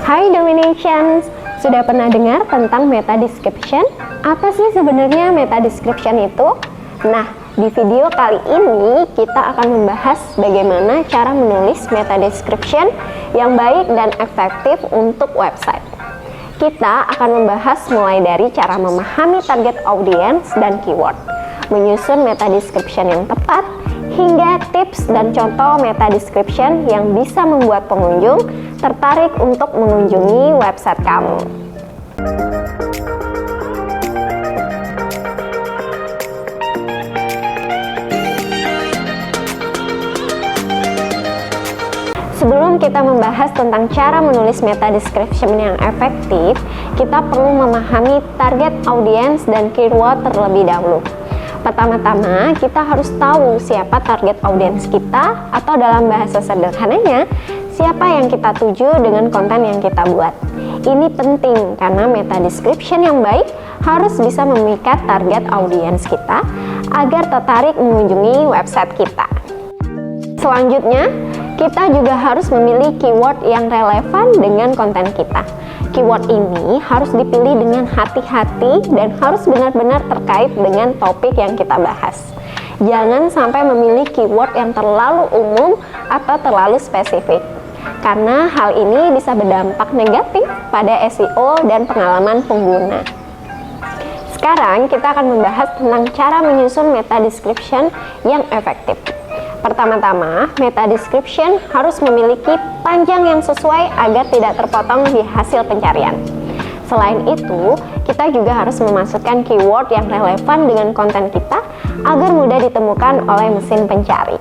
Hai Dominations, sudah pernah dengar tentang meta description? Apa sih sebenarnya meta description itu? Nah, di video kali ini kita akan membahas bagaimana cara menulis meta description yang baik dan efektif untuk website. Kita akan membahas mulai dari cara memahami target audience dan keyword, menyusun meta description yang tepat, hingga tips dan contoh meta description yang bisa membuat pengunjung tertarik untuk mengunjungi website kamu. Sebelum kita membahas tentang cara menulis meta description yang efektif, kita perlu memahami target audience dan keyword terlebih dahulu. Pertama-tama, kita harus tahu siapa target audiens kita, atau dalam bahasa sederhananya, siapa yang kita tuju dengan konten yang kita buat. Ini penting karena meta description yang baik harus bisa memikat target audiens kita agar tertarik mengunjungi website kita. Selanjutnya, kita juga harus memilih keyword yang relevan dengan konten kita. Keyword ini harus dipilih dengan hati-hati dan harus benar-benar terkait dengan topik yang kita bahas. Jangan sampai memilih keyword yang terlalu umum atau terlalu spesifik, karena hal ini bisa berdampak negatif pada SEO dan pengalaman pengguna. Sekarang kita akan membahas tentang cara menyusun meta description yang efektif. Pertama-tama, meta description harus memiliki panjang yang sesuai agar tidak terpotong di hasil pencarian. Selain itu, kita juga harus memasukkan keyword yang relevan dengan konten kita agar mudah ditemukan oleh mesin pencari.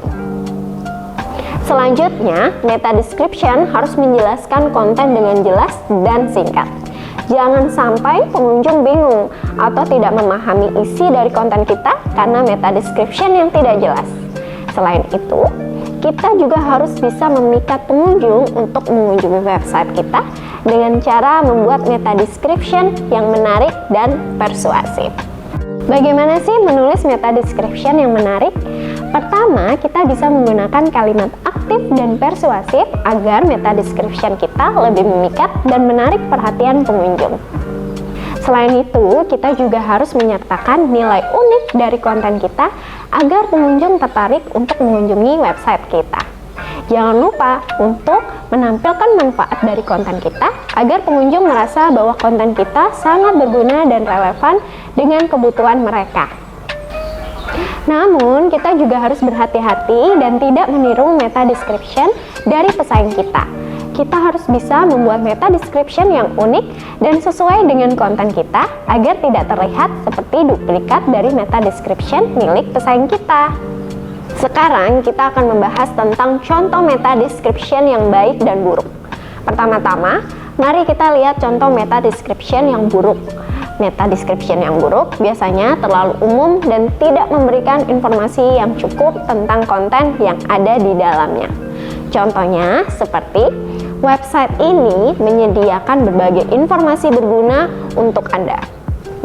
Selanjutnya, meta description harus menjelaskan konten dengan jelas dan singkat. Jangan sampai pengunjung bingung atau tidak memahami isi dari konten kita karena meta description yang tidak jelas. Selain itu, kita juga harus bisa memikat pengunjung untuk mengunjungi website kita dengan cara membuat meta description yang menarik dan persuasif. Bagaimana sih menulis meta description yang menarik? Pertama, kita bisa menggunakan kalimat aktif dan persuasif agar meta description kita lebih memikat dan menarik perhatian pengunjung. Selain itu, kita juga harus menyertakan nilai unik dari konten kita agar pengunjung tertarik untuk mengunjungi website kita. Jangan lupa untuk menampilkan manfaat dari konten kita agar pengunjung merasa bahwa konten kita sangat berguna dan relevan dengan kebutuhan mereka. Namun, kita juga harus berhati-hati dan tidak meniru meta description dari pesaing kita. Kita harus bisa membuat meta description yang unik dan sesuai dengan konten kita agar tidak terlihat seperti duplikat dari meta description milik pesaing kita. Sekarang kita akan membahas tentang contoh meta description yang baik dan buruk. Pertama-tama, mari kita lihat contoh meta description yang buruk. Meta description yang buruk biasanya terlalu umum dan tidak memberikan informasi yang cukup tentang konten yang ada di dalamnya. Contohnya seperti, website ini menyediakan berbagai informasi berguna untuk Anda.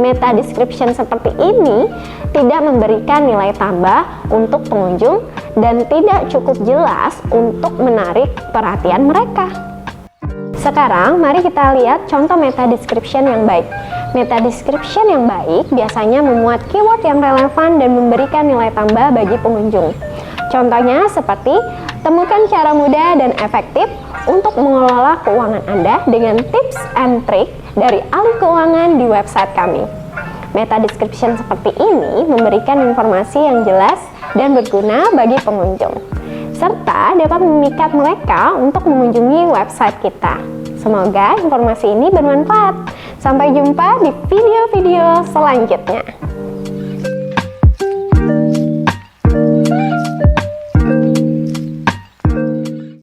Meta description seperti ini tidak memberikan nilai tambah untuk pengunjung dan tidak cukup jelas untuk menarik perhatian mereka. Sekarang, mari kita lihat contoh meta description yang baik. Meta description yang baik biasanya memuat keyword yang relevan dan memberikan nilai tambah bagi pengunjung. Contohnya seperti, temukan cara mudah dan efektif untuk mengelola keuangan Anda dengan tips and trik dari ahli keuangan di website kami. Meta description seperti ini memberikan informasi yang jelas dan berguna bagi pengunjung, serta dapat memikat mereka untuk mengunjungi website kita. Semoga informasi ini bermanfaat. Sampai jumpa di video-video selanjutnya.